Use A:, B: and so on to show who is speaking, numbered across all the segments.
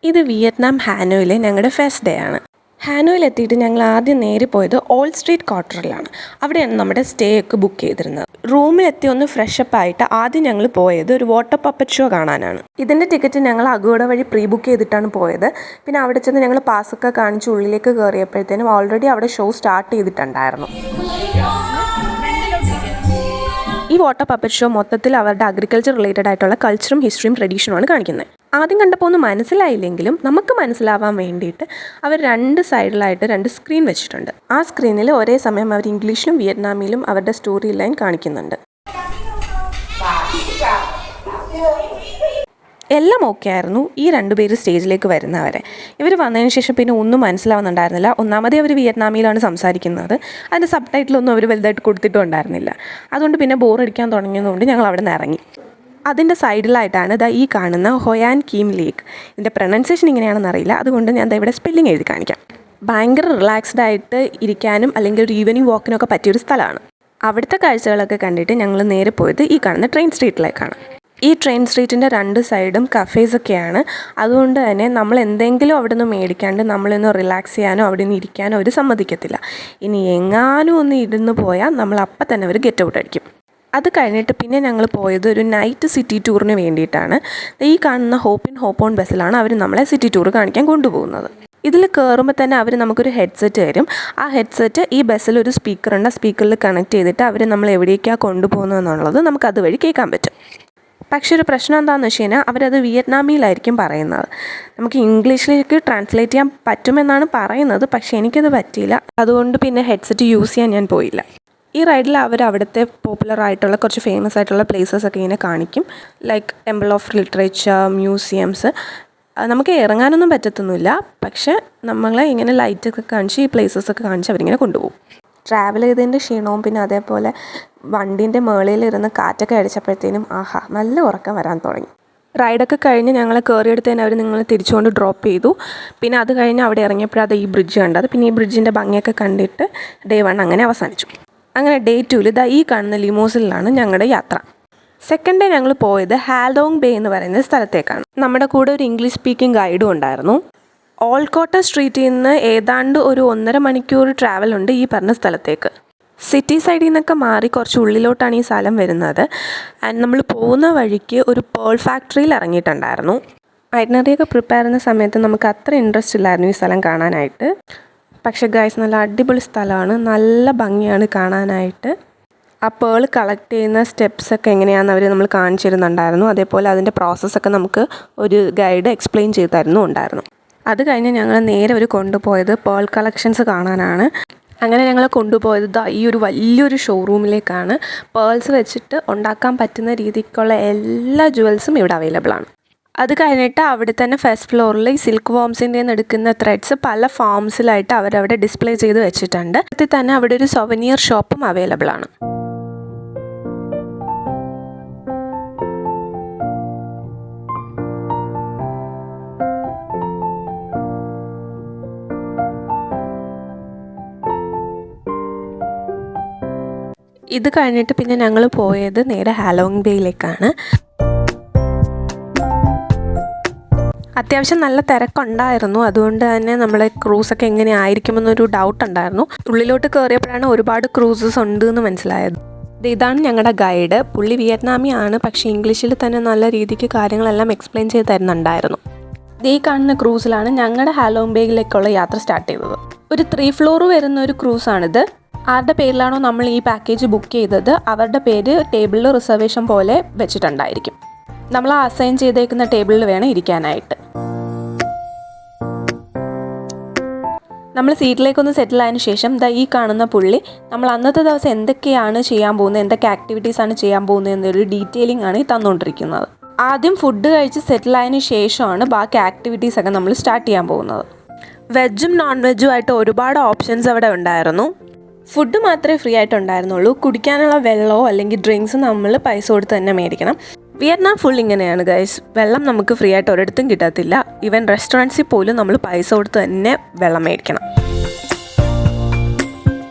A: ഇത് വിയറ്റ്നാം ഹാനോയിലെ ഞങ്ങളുടെ first day ആണ്. ഹാനോയിലെത്തിയിട്ട് ഞങ്ങൾ ആദ്യം നേരെ പോയത് ഓൾഡ് സ്ട്രീറ്റ് ക്വാർട്ടറിലാണ്. അവിടെയാണ് നമ്മുടെ സ്റ്റേ ഒക്കെ ബുക്ക് ചെയ്തിരുന്നത്. റൂമിലെത്തി ഒന്ന് ഫ്രഷപ്പ് ആയിട്ട് ആദ്യം ഞങ്ങൾ പോയത് ഒരു വാട്ടർ പപ്പറ്റ് ഷോ കാണാനാണ്. ഇതിൻ്റെ ടിക്കറ്റ് ഞങ്ങൾ അഗോഡ വഴി പ്രീ ബുക്ക് ചെയ്തിട്ടാണ് പോയത്. പിന്നെ അവിടെ ചെന്ന് ഞങ്ങൾ പാസ്സൊക്കെ കാണിച്ച് ഉള്ളിലേക്ക് കയറിയപ്പോഴത്തേനും ഓൾറെഡി അവിടെ ഷോ സ്റ്റാർട്ട് ചെയ്തിട്ടുണ്ടായിരുന്നു. ഈ വാട്ടർ പപ്പറ്റ് ഷോ മൊത്തത്തിൽ അവരുടെ അഗ്രികൾച്ചർ റിലേറ്റഡ് ആയിട്ടുള്ള കൾച്ചറും ഹിസ്റ്ററിയും ട്രഡീഷനുമാണ് കാണിക്കുന്നത്. ആദ്യം കണ്ടപ്പോൾ ഒന്നും മനസ്സിലായില്ലെങ്കിലും നമുക്ക് മനസ്സിലാവാൻ വേണ്ടിയിട്ട് അവർ രണ്ട് സൈഡിലായിട്ട് 2 സ്ക്രീൻ വെച്ചിട്ടുണ്ട്. ആ സ്ക്രീനിൽ ഒരേ സമയം അവർ ഇംഗ്ലീഷിലും വിയറ്റ്നാമിലും അവരുടെ സ്റ്റോറി ലൈൻ കാണിക്കുന്നുണ്ട്. എല്ലാം ഓക്കെ ആയിരുന്നു ഈ 2 പേര് സ്റ്റേജിലേക്ക് വരുന്നവരെ. ഇവർ വന്നതിന് ശേഷം പിന്നെ ഒന്നും മനസ്സിലാവുന്നുണ്ടായിരുന്നില്ല. ഒന്നാമതേ അവർ വിയറ്റ്നാമിയിലാണ് സംസാരിക്കുന്നത്. അതിൻ്റെ സബ് ടൈറ്റിലൊന്നും അവർ വലുതായിട്ട് കൊടുത്തിട്ടും ഉണ്ടായിരുന്നില്ല. അതുകൊണ്ട് പിന്നെ ബോറടിക്കാൻ തുടങ്ങിയതുകൊണ്ട് ഞങ്ങൾ അവിടെ നിന്ന് ഇറങ്ങി. അതിൻ്റെ സൈഡിലായിട്ടാണ് ഈ കാണുന്ന ഹൊയാൻ കീം ലേക്ക്. ഇതിൻ്റെ പ്രൊനൗൺസിയേഷൻ ഇങ്ങനെയാണെന്ന് അറിയില്ല, അതുകൊണ്ട് ഞാൻ ഇവിടെ സ്പെല്ലിംഗ് എഴുതി കാണിക്കാം. ഭയങ്കര റിലാക്സ്ഡ് ആയിട്ട് ഇരിക്കാനും അല്ലെങ്കിൽ ഒരു ഈവനിങ് വാക്കിനൊക്കെ പറ്റിയൊരു സ്ഥലമാണ്. അവിടുത്തെ കാഴ്ചകളൊക്കെ കണ്ടിട്ട് ഞങ്ങൾ നേരെ പോയത് ഈ കാണുന്ന ട്രെയിൻ സ്ട്രീറ്റിലേക്കാണ്. ഈ ട്രെയിൻ സ്ട്രീറ്റിൻ്റെ 2 സൈഡും കഫേസൊക്കെയാണ്. അതുകൊണ്ട് തന്നെ നമ്മൾ എന്തെങ്കിലും അവിടെ നിന്ന് മേടിക്കാണ്ട് നമ്മളൊന്ന് റിലാക്സ് ചെയ്യാനോ അവിടെ നിന്ന് ഇരിക്കാനോ അവർ സമ്മതിക്കത്തില്ല. ഇനി എങ്ങാനും ഒന്ന് ഇരുന്ന് പോയാൽ നമ്മൾ അപ്പം തന്നെ അവർ ഗെറ്റ് ഔട്ട് അടിക്കും. അത് കഴിഞ്ഞിട്ട് പിന്നെ ഞങ്ങൾ പോയത് ഒരു നൈറ്റ് സിറ്റി ടൂറിന് വേണ്ടിയിട്ടാണ്. ഈ കാണുന്ന ഹോപ്പ് ഓൺ ബസ്സിലാണ് അവർ നമ്മളെ സിറ്റി ടൂർ കാണിക്കാൻ കൊണ്ടുപോകുന്നത്. ഇതിൽ കയറുമ്പോൾ തന്നെ അവർ നമുക്കൊരു ഹെഡ്സെറ്റ് തരും. ആ ഹെഡ്സെറ്റ് ഈ ബസ്സിൽ ഒരു സ്പീക്കറുണ്ട്. ആ സ്പീക്കറിൽ കണക്ട് ചെയ്തിട്ട് അവർ നമ്മൾ എവിടേക്കാണ് കൊണ്ടുപോകുന്നതെന്നുള്ളത് നമുക്ക് അതുവഴി കേൾക്കാൻ പറ്റും. പക്ഷേ ഒരു പ്രശ്നം എന്താണെന്ന് വെച്ച് കഴിഞ്ഞാൽ അവരത് വിയറ്റ്നാമിയിലായിരിക്കും പറയുന്നത്. നമുക്ക് ഇംഗ്ലീഷിലേക്ക് ട്രാൻസ്ലേറ്റ് ചെയ്യാൻ പറ്റുമെന്നാണ് പറയുന്നത്, പക്ഷേ എനിക്കത് പറ്റിയില്ല. അതുകൊണ്ട് പിന്നെ ഹെഡ്സെറ്റ് യൂസ് ചെയ്യാൻ ഞാൻ പോയില്ല. ഈ റൈഡിൽ അവർ അവിടുത്തെ പോപ്പുലർ ആയിട്ടുള്ള കുറച്ച് ഫേമസ് ആയിട്ടുള്ള പ്ലേസസ് ഒക്കെ ഇങ്ങനെ കാണിക്കും. Like temple of literature, museums. നമുക്ക് ഇറങ്ങാനൊന്നും പറ്റത്തൊന്നുമില്ല, പക്ഷേ നമ്മളെ ഇങ്ങനെ ലൈറ്റൊക്കെ കാണിച്ച് ഈ പ്ലേസസൊക്കെ കാണിച്ച് അവരിങ്ങനെ കൊണ്ടുപോകും. ട്രാവൽ ചെയ്തതിൻ്റെ ക്ഷീണവും പിന്നെ അതേപോലെ വണ്ടീൻ്റെ മേളിലിരുന്ന് കാറ്റൊക്കെ അടിച്ചപ്പോഴത്തേനും നല്ല ഉറക്കം വരാൻ തുടങ്ങി. റൈഡൊക്കെ കഴിഞ്ഞ് ഞങ്ങളെ കയറിയെടുത്തതിന് അവർ നിങ്ങളെ തിരിച്ചുകൊണ്ട് ഡ്രോപ്പ് ചെയ്തു. പിന്നെ അത് കഴിഞ്ഞ് അവിടെ ഇറങ്ങിയപ്പോഴത് ഈ ബ്രിഡ്ജ് കണ്ടത്. പിന്നെ ഈ ബ്രിഡ്ജിൻ്റെ ഭംഗിയൊക്കെ കണ്ടിട്ട് ഡേ 1 അങ്ങനെ അവസാനിച്ചു. അങ്ങനെ ഡേ 2 ഈ കാണുന്ന ലിമോസിലാണ് ഞങ്ങളുടെ യാത്ര. സെക്കൻഡ് ഡേ ഞങ്ങൾ പോയത് ഹാലോങ് ബേ എന്ന് പറയുന്ന സ്ഥലത്തേക്കാണ്. നമ്മുടെ കൂടെ ഒരു ഇംഗ്ലീഷ് സ്പീക്കിംഗ് ഗൈഡും ഉണ്ടായിരുന്നു. ഓൾക്കോട്ട സ്ട്രീറ്റിൽ നിന്ന് ഏതാണ്ട് ഒരു 1.5 മണിക്കൂർ ട്രാവലുണ്ട് ഈ പറഞ്ഞ സ്ഥലത്തേക്ക്. സിറ്റി സൈഡിൽ നിന്നൊക്കെ മാറി കുറച്ച് ഉള്ളിലോട്ടാണ് ഈ സ്ഥലം വരുന്നത്. ആൻഡ് നമ്മൾ പോകുന്ന വഴിക്ക് ഒരു പേൾ ഫാക്ടറിയിൽ ഇറങ്ങിയിട്ടുണ്ടായിരുന്നു. ഐറ്റിനറിയൊക്കെ പ്രിപ്പയർ ചെയ്യുന്ന സമയത്ത് നമുക്ക് അത്ര ഇൻട്രസ്റ്റ് ഇല്ലായിരുന്നു ഈ സ്ഥലം കാണാനായിട്ട്. പക്ഷേ ഗൈസ്, നല്ല അടിപൊളി സ്ഥലമാണ്, നല്ല ഭംഗിയാണ് കാണാനായിട്ട്. ആ പേൾ കളക്ട് ചെയ്യുന്ന സ്റ്റെപ്സൊക്കെ എങ്ങനെയാണെന്ന് അവർ നമ്മൾ കാണിച്ചു തരുന്നുണ്ടായിരുന്നു. അതേപോലെ അതിൻ്റെ പ്രോസസ്സൊക്കെ നമുക്ക് ഒരു ഗൈഡ് എക്സ്പ്ലെയിൻ ചെയ്ത് തരുന്നുണ്ടായിരുന്നു. അത് കഴിഞ്ഞ് ഞങ്ങൾ നേരെ അവർ കൊണ്ടുപോയത് പേൾ കളക്ഷൻസ് കാണാനാണ്. അങ്ങനെ ഞങ്ങൾ കൊണ്ടുപോയത് ഈ ഒരു വലിയൊരു ഷോറൂമിലേക്കാണ്. പേൾസ് വെച്ചിട്ട് ഉണ്ടാക്കാൻ പറ്റുന്ന രീതിക്കുള്ള എല്ലാ ജുവൽസും ഇവിടെ അവൈലബിൾ ആണ്. അത് കഴിഞ്ഞിട്ട് അവിടെ തന്നെ ഫസ്റ്റ് ഫ്ലോറിൽ ഈ സിൽക്ക് വോംസിൻ്റെ നിന്ന് എടുക്കുന്ന ത്രെഡ്സ് പല ഫാംസിലായിട്ട് അവരവിടെ ഡിസ്പ്ലേ ചെയ്ത് വെച്ചിട്ടുണ്ട്. അതിൽ തന്നെ അവിടെ ഒരു സൊവനിയർ ഷോപ്പും അവൈലബിൾ ആണ്. ഇത് കഴിഞ്ഞിട്ട് പിന്നെ ഞങ്ങൾ പോയത് നേരെ ഹാലോങ് ബേയിലേക്കാണ്. അത്യാവശ്യം നല്ല തിരക്കുണ്ടായിരുന്നു. അതുകൊണ്ട് തന്നെ നമ്മളെ ക്രൂസൊക്കെ എങ്ങനെ ആയിരിക്കുമെന്നൊരു ഡൗട്ട് ഉണ്ടായിരുന്നു. ഉള്ളിലോട്ട് കയറിയപ്പോഴാണ് ഒരുപാട് ക്രൂസസ് ഉണ്ട് എന്ന് മനസ്സിലായത്. ഇതാണ് ഞങ്ങളുടെ ഗൈഡ്. പുള്ളി വിയറ്റ്നാമിയാണ്, പക്ഷേ ഇംഗ്ലീഷിൽ തന്നെ നല്ല രീതിക്ക് കാര്യങ്ങളെല്ലാം എക്സ്പ്ലെയിൻ ചെയ്ത് തരുന്നുണ്ടായിരുന്നു. ഈ കാണുന്ന ക്രൂസിലാണ് ഞങ്ങളുടെ ഹാലോങ് ബേയിലേക്കുള്ള യാത്ര സ്റ്റാർട്ട് ചെയ്തത്. ഒരു 3 ഫ്ലോർ വരുന്ന ഒരു ക്രൂസാണിത്. ആരുടെ പേരിലാണോ നമ്മൾ ഈ പാക്കേജ് ബുക്ക് ചെയ്തത് അവരുടെ പേര് ടേബിളിൽ റിസർവേഷൻ പോലെ വെച്ചിട്ടുണ്ടായിരിക്കും. നമ്മൾ അസൈൻ ചെയ്തേക്കുന്ന ടേബിളിൽ വേണം ഇരിക്കാനായിട്ട്. നമ്മൾ സീറ്റിലേക്കൊന്ന് സെറ്റിൽ ആയതിനു ശേഷം ഈ കാണുന്ന പുള്ളി നമ്മൾ അന്നത്തെ ദിവസം എന്തൊക്കെയാണ് ചെയ്യാൻ പോകുന്നത്, എന്തൊക്കെ ആക്ടിവിറ്റീസാണ് ചെയ്യാൻ പോകുന്നത് എന്നൊരു ഡീറ്റെയിലിംഗ് ആണ് ഈ തന്നുകൊണ്ടിരിക്കുന്നത്. ആദ്യം ഫുഡ് കഴിച്ച് സെറ്റിൽ ആയതിനു ശേഷമാണ് ബാക്കി ആക്ടിവിറ്റീസൊക്കെ നമ്മൾ സ്റ്റാർട്ട് ചെയ്യാൻ പോകുന്നത്. വെജും നോൺ വെജും ആയിട്ട് ഒരുപാട് ഓപ്ഷൻസ് അവിടെ ഉണ്ടായിരുന്നു. ഫുഡ് മാത്രമേ ഫ്രീ ആയിട്ടുണ്ടായിരുന്നുള്ളൂ. കുടിക്കാനുള്ള വെള്ളമോ അല്ലെങ്കിൽ ഡ്രിങ്ക്സ് നമ്മൾ പൈസ കൊടുത്ത് തന്നെ മേടിക്കണം. വിയറ്റ്നാം ഫുൾ ഇങ്ങനെയാണ് ഗൈസ്. വെള്ളം നമുക്ക് ഫ്രീ ആയിട്ട് ഒരിടത്തും കിട്ടത്തില്ല. ഈവൻ റെസ്റ്റോറൻറ്റ്സിൽ പോലും നമ്മൾ പൈസ കൊടുത്ത് തന്നെ വെള്ളം മേടിക്കണം.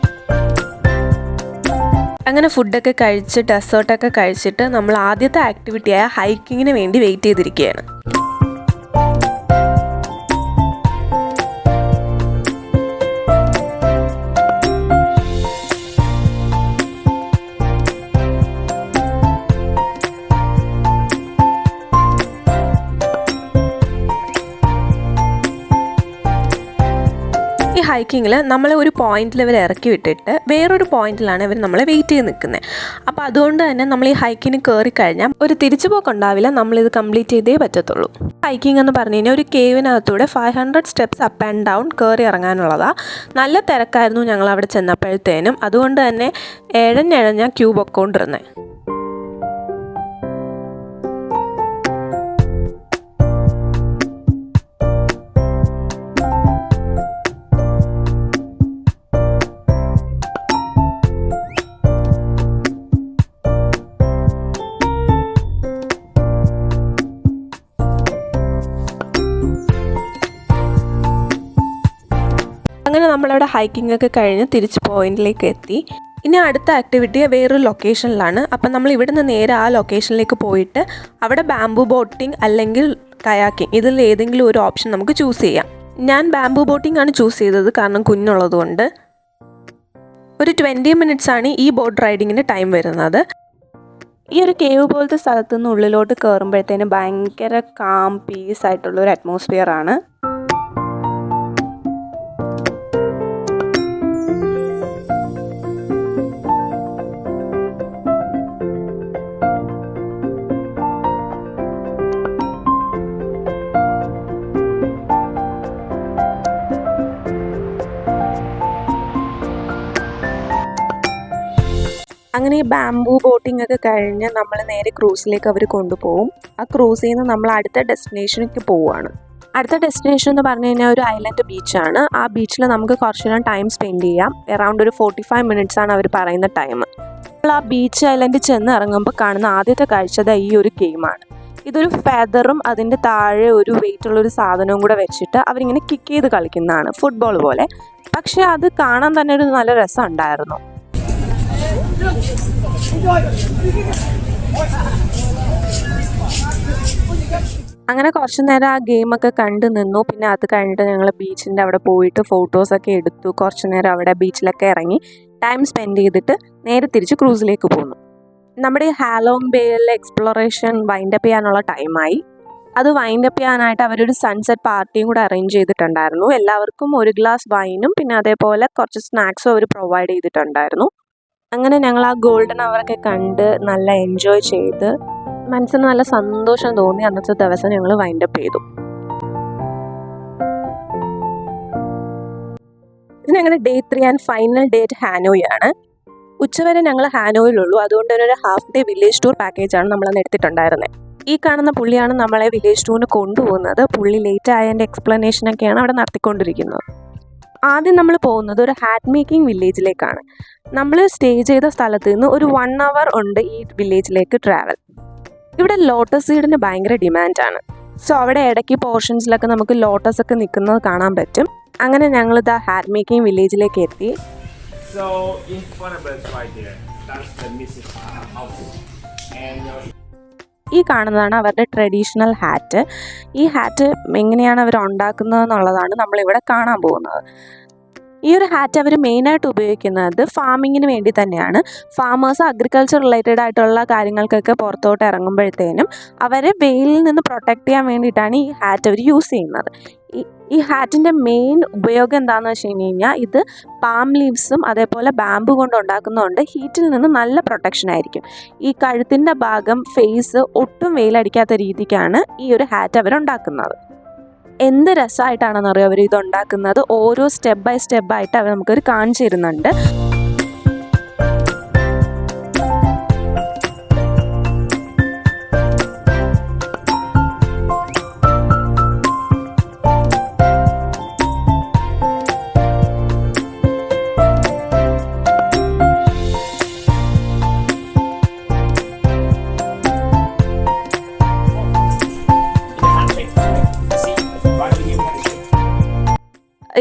A: അങ്ങനെ ഫുഡൊക്കെ കഴിച്ച് ഡെസേർട്ടൊക്കെ കഴിച്ചിട്ട് നമ്മൾ ആദ്യത്തെ ആക്ടിവിറ്റിയായ ഹൈക്കിങ്ങിന് വേണ്ടി വെയിറ്റ് ചെയ്തിരിക്കുകയാണ്. ഹൈക്കിങ്ങിൽ നമ്മളെ ഒരു പോയിന്റിൽ ഇവർ ഇറക്കി വിട്ടിട്ട് വേറൊരു പോയിന്റിലാണ് ഇവർ നമ്മളെ വെയിറ്റ് ചെയ്ത് നിൽക്കുന്നത്. അപ്പോൾ അതുകൊണ്ട് തന്നെ നമ്മൾ ഈ ഹൈക്കിന് കയറി കഴിഞ്ഞാൽ ഒരു തിരിച്ചുപോക്ക് ഉണ്ടാവില്ല, നമ്മളിത് കംപ്ലീറ്റ് ചെയ്തേ പറ്റത്തുള്ളൂ. ഹൈക്കിംഗ് എന്ന് പറഞ്ഞു കഴിഞ്ഞാൽ ഒരു കേവിനകത്തൂടെ 500 സ്റ്റെപ്സ് അപ്പ് ആൻഡ് ഡൗൺ കയറി ഇറങ്ങാനുള്ളതാണ്. നല്ല തിരക്കായിരുന്നു ഞങ്ങൾ അവിടെ ചെന്നപ്പോഴത്തേനും, അതുകൊണ്ട് തന്നെ എഴഞ്ഞെഴഞ്ഞ ക്യൂ പൊക്കോണ്ടിരുന്നത്. അങ്ങനെ നമ്മളവിടെ ഹൈക്കിംഗ് ഒക്കെ കഴിഞ്ഞ് തിരിച്ച് പോയിന്റിലേക്ക് എത്തി. ഇനി അടുത്ത ആക്ടിവിറ്റി വേറൊരു ലൊക്കേഷനിലാണ്. അപ്പം നമ്മൾ ഇവിടുന്ന് നേരെ ആ ലൊക്കേഷനിലേക്ക് പോയിട്ട് അവിടെ ബാംബു ബോട്ടിംഗ് അല്ലെങ്കിൽ കയാക്കിംഗ് ഇതിൽ ഏതെങ്കിലും ഒരു ഓപ്ഷൻ നമുക്ക് ചൂസ് ചെയ്യാം. ഞാൻ ബാംബു ബോട്ടിംഗ് ആണ് ചൂസ് ചെയ്തത്, കാരണം കുഞ്ഞുള്ളതുകൊണ്ട്. ഒരു 20 മിനിറ്റ്സ് ആണ് ഈ ബോട്ട് റൈഡിങ്ങിന് ടൈം വരുന്നത്. ഈ ഒരു കേവ് പോലത്തെ സ്ഥലത്തു നിന്ന് ഉള്ളിലോട്ട് കയറുമ്പോഴത്തേന് ഭയങ്കര കാം പീസ് ആയിട്ടുള്ളൊരു അറ്റ്മോസ്ഫിയർ ആണ്. അങ്ങനെ ഈ ബാംബു ബോട്ടിംഗ് ഒക്കെ കഴിഞ്ഞ് നമ്മൾ നേരെ ക്രൂസിലേക്ക് അവർ കൊണ്ടുപോകും. ആ ക്രൂസിൽ നിന്ന് നമ്മൾ അടുത്ത ഡെസ്റ്റിനേഷനിലേക്ക് പോവുകയാണ്. അടുത്ത ഡെസ്റ്റിനേഷൻ എന്ന് പറഞ്ഞു കഴിഞ്ഞാൽ ഒരു ഐലൻഡ് ബീച്ചാണ്. ആ ബീച്ചിൽ നമുക്ക് കുറച്ച് നേരം ടൈം സ്പെൻഡ് ചെയ്യാം. അറൗണ്ട് ഒരു 45 മിനിറ്റ്സ് ആണ് അവർ പറയുന്ന ടൈം. നമ്മൾ ആ ബീച്ച് ഐലൻഡിൽ ചെന്ന് ഇറങ്ങുമ്പോൾ കാണുന്ന ആദ്യത്തെ കാഴ്ച ഈ ഒരു ഗെയിമാണ്. ഇതൊരു ഫെദറും അതിൻ്റെ താഴെ ഒരു വെയിറ്റ് ഉള്ളൊരു സാധനവും കൂടെ വെച്ചിട്ട് അവരിങ്ങനെ കിക്ക് ചെയ്ത് കളിക്കുന്നതാണ്, ഫുട്ബോൾ പോലെ. പക്ഷേ അത് കാണാൻ തന്നെ ഒരു നല്ല രസം ഉണ്ടായിരുന്നു. അങ്ങനെ കുറച്ച് നേരം ആ ഗെയിമൊക്കെ കണ്ടു നിന്നു. പിന്നെ അത് കഴിഞ്ഞിട്ട് ഞങ്ങൾ ബീച്ചിൻ്റെ അവിടെ പോയിട്ട് ഫോട്ടോസൊക്കെ എടുത്തു. കുറച്ച് നേരം അവിടെ ബീച്ചിലൊക്കെ ഇറങ്ങി ടൈം സ്പെൻഡ് ചെയ്തിട്ട് നേരെ തിരിച്ച് ക്രൂസിലേക്ക് പോന്നു. നമ്മുടെ ഈ ഹാലോങ് ബേയിലെ എക്സ്പ്ലോറേഷൻ വൈൻഡപ്പ് ചെയ്യാനുള്ള ടൈമായി. അത് വൈൻഡപ്പ് ചെയ്യാനായിട്ട് അവരൊരു സൺസെറ്റ് പാർട്ടിയും കൂടെ അറേഞ്ച് ചെയ്തിട്ടുണ്ടായിരുന്നു. എല്ലാവർക്കും ഒരു ഗ്ലാസ് വൈനും പിന്നെ അതേപോലെ കുറച്ച് സ്നാക്സും അവർ പ്രൊവൈഡ് ചെയ്തിട്ടുണ്ടായിരുന്നു. അങ്ങനെ ഞങ്ങൾ ആ ഗോൾഡൻ അവറൊക്കെ കണ്ട് നല്ല എൻജോയ് ചെയ്ത് മനസ്സിന് നല്ല സന്തോഷം തോന്നി. അന്നത്തെ ദിവസം ഞങ്ങൾ വൈൻഡപ്പ് ചെയ്തു. ഇത് ഞങ്ങളുടെ day 3 and final date Hanoi ആണ്. ഉച്ചവരെ ഞങ്ങൾ ഹാനോയിലുള്ളൂ, അതുകൊണ്ട് തന്നെ ഒരു ഹാഫ് ഡേ വില്ലേജ് ടൂർ പാക്കേജാണ് നമ്മളന്ന് എടുത്തിട്ടുണ്ടായിരുന്നത്. ഈ കാണുന്ന പുള്ളിയാണ് നമ്മളെ വില്ലേജ് ടൂറിന് കൊണ്ടുപോകുന്നത്. പുള്ളി ലേറ്റ് ആയതിൻ്റെ എക്സ്പ്ലനേഷനൊക്കെയാണ് അവിടെ നടത്തിക്കൊണ്ടിരിക്കുന്നത്. ആദ്യം നമ്മൾ പോകുന്നത് ഒരു ഹാറ്റ് മേക്കിംഗ് വില്ലേജിലേക്കാണ്. നമ്മൾ സ്റ്റേ ചെയ്ത സ്ഥലത്ത് നിന്ന് ഒരു 1 hour ഉണ്ട് ഈ വില്ലേജിലേക്ക് ട്രാവൽ. ഇവിടെ ലോട്ടസ് സീഡിന് ഭയങ്കര ഡിമാൻഡാണ്. സോ അവിടെ ഇടയ്ക്ക് പോർഷൻസിലൊക്കെ നമുക്ക് ലോട്ടസ് ഒക്കെ നിൽക്കുന്നത് കാണാൻ പറ്റും. അങ്ങനെ ഞങ്ങൾ ഇതാ ഹാറ്റ് മേക്കിംഗ് വില്ലേജിലേക്ക് എത്തി. ഈ കാണുന്നതാണ് അവരുടെ ട്രഡീഷണൽ ഹാറ്റ്. ഈ ഹാറ്റ് എങ്ങനെയാണ് അവർ ഉണ്ടാക്കുന്നത് എന്നുള്ളതാണ് നമ്മളിവിടെ കാണാൻ പോകുന്നത്. ഈ ഒരു ഹാറ്റ് അവർ മെയിനായിട്ട് ഉപയോഗിക്കുന്നത് ഫാമിങ്ങിന് വേണ്ടി തന്നെയാണ്. ഫാമേഴ്സ് അഗ്രികൾച്ചർ റിലേറ്റഡ് ആയിട്ടുള്ള കാര്യങ്ങൾക്കൊക്കെ പുറത്തോട്ട് ഇറങ്ങുമ്പോഴത്തേനും അവരെ വെയിലിൽ നിന്ന് പ്രൊട്ടക്റ്റ് ചെയ്യാൻ വേണ്ടിയിട്ടാണ് ഈ ഹാറ്റ് അവർ യൂസ് ചെയ്യുന്നത്. ഈ ഹാറ്റിൻ്റെ മെയിൻ ഉപയോഗം എന്താണെന്ന് വെച്ച് കഴിഞ്ഞാൽ ഇത് പാം ലീവ്സും അതേപോലെ ബാമ്പു കൊണ്ട് ഉണ്ടാക്കുന്നതുകൊണ്ട് ഹീറ്റിൽ നിന്ന് നല്ല പ്രൊട്ടക്ഷൻ ആയിരിക്കും. ഈ കഴുത്തിൻ്റെ ഭാഗം, ഫേസ് ഒട്ടും വെയിലടിക്കാത്ത രീതിക്കാണ് ഈ ഒരു ഹാറ്റ് അവരുണ്ടാക്കുന്നത്. എന്ത് രസമായിട്ടാണെന്നറിയോ അവർ ഇതുണ്ടാക്കുന്നത്. ഓരോ സ്റ്റെപ്പ് ബൈ സ്റ്റെപ്പായിട്ട് അവർ നമുക്കൊരു കാണിച്ചു തരുന്നുണ്ട്.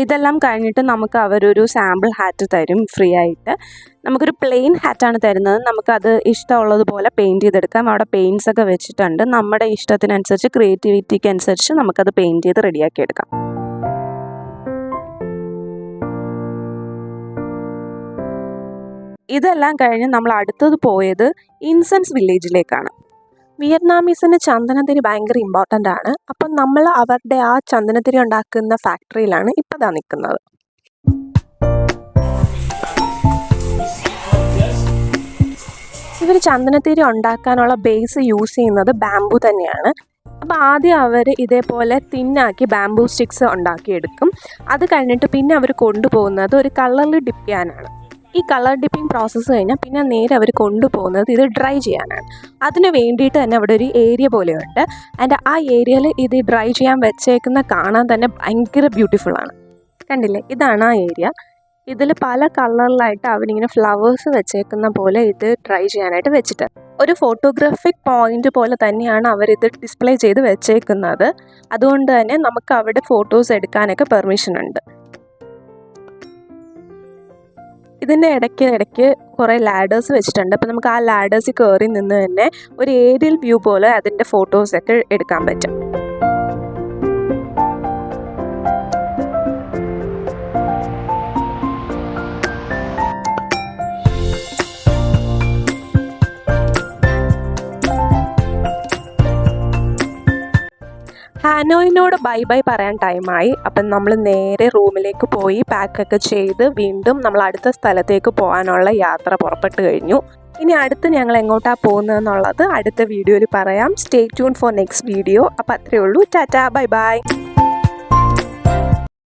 A: ഇതെല്ലാം കഴിഞ്ഞിട്ട് നമുക്ക് അവരൊരു സാമ്പിൾ ഹാറ്റ് തരും ഫ്രീ ആയിട്ട്. നമുക്കൊരു പ്ലെയിൻ ഹാറ്റാണ് തരുന്നത്. നമുക്കത് ഇഷ്ടമുള്ളതുപോലെ പെയിൻറ്റ് ചെയ്തെടുക്കാം. അവിടെ പെയിൻറ്റ്സ് ഒക്കെ വെച്ചിട്ടുണ്ട്. നമ്മുടെ ഇഷ്ടത്തിനനുസരിച്ച്, ക്രിയേറ്റിവിറ്റിക്ക് അനുസരിച്ച് നമുക്കത് പെയിൻറ്റ് ചെയ്ത് റെഡിയാക്കി എടുക്കാം. ഇതെല്ലാം കഴിഞ്ഞ് നമ്മൾ അടുത്തത് പോയത് ഇൻസെൻസ് വില്ലേജിലേക്കാണ്. വിയറ്റ്നാമീസിന് ചന്ദനത്തിരി ഭയങ്കര ഇമ്പോർട്ടൻ്റ് ആണ്. അപ്പം നമ്മൾ അവരുടെ ആ ചന്ദനത്തിരി ഉണ്ടാക്കുന്ന ഫാക്ടറിയിലാണ് ഇപ്പോൾ നിൽക്കുന്നത്. ഇവർ ചന്ദനത്തിരി ഉണ്ടാക്കാനുള്ള ബേസ് യൂസ് ചെയ്യുന്നത് ബാംബു തന്നെയാണ്. അപ്പോൾ ആദ്യം അവർ ഇതേപോലെ തിന്നാക്കി ബാംബു സ്റ്റിക്സ് ഉണ്ടാക്കിയെടുക്കും. അത് കഴിഞ്ഞിട്ട് പിന്നെ അവർ കൊണ്ടുപോകുന്നത് ഒരു കളറിൽ ഡിപ്പ് ചെയ്യാനാണ്. ഈ കളർ ഡിപ്പിംഗ് പ്രോസസ്സ് കഴിഞ്ഞാൽ പിന്നെ നേരെ അവർ കൊണ്ടുപോകുന്നത് ഇത് ഡ്രൈ ചെയ്യാനാണ്. അതിന് വേണ്ടിയിട്ട് തന്നെ അവിടെ ഒരു ഏരിയ പോലെയുണ്ട്. ആൻഡ് ആ ഏരിയയിൽ ഇത് ഡ്രൈ ചെയ്യാൻ വെച്ചേക്കുന്ന കാണാൻ തന്നെ ഭയങ്കര ബ്യൂട്ടിഫുള്ളാണ്. കണ്ടില്ലേ, ഇതാണ് ആ ഏരിയ. ഇതിൽ പല കളറിലായിട്ട് അവരിങ്ങനെ ഫ്ലവേഴ്സ് വെച്ചേക്കുന്ന പോലെ ഇത് ഡ്രൈ ചെയ്യാനായിട്ട് വെച്ചിട്ട് ഒരു ഫോട്ടോഗ്രാഫിക് പോയിന്റ് പോലെ തന്നെയാണ് അവരിത് ഡിസ്പ്ലേ ചെയ്ത് വെച്ചേക്കുന്നത്. അതുകൊണ്ട് തന്നെ നമുക്ക് അവിടെ ഫോട്ടോസ് എടുക്കാനൊക്കെ പെർമിഷൻ ഉണ്ട്. ഇതിൻ്റെ ഇടയ്ക്ക് കുറേ ലാഡേഴ്സ് വെച്ചിട്ടുണ്ട്. അപ്പോൾ നമുക്ക് ആ ലാഡേഴ്സിൽ കയറി നിന്ന് തന്നെ ഒരു ഏരിയൽ വ്യൂ പോലെ അതിൻ്റെ ഫോട്ടോസൊക്കെ എടുക്കാൻ പറ്റും. ഹാനോയിനോട് ബൈ ബൈ പറയാൻ ടൈമായി. അപ്പം നമ്മൾ നേരെ റൂമിലേക്ക് പോയി പാക്കൊക്കെ ചെയ്ത് വീണ്ടും നമ്മൾ അടുത്ത സ്ഥലത്തേക്ക് പോകാനുള്ള യാത്ര പുറപ്പെട്ടു കഴിഞ്ഞു. ഇനി അടുത്ത് ഞങ്ങൾ എങ്ങോട്ടാണ് പോകുന്നതെന്നുള്ളത് അടുത്ത വീഡിയോയിൽ പറയാം. Stay tune for next video. അപ്പോൾ അത്രയേ ഉള്ളൂ. Tata, bye bye.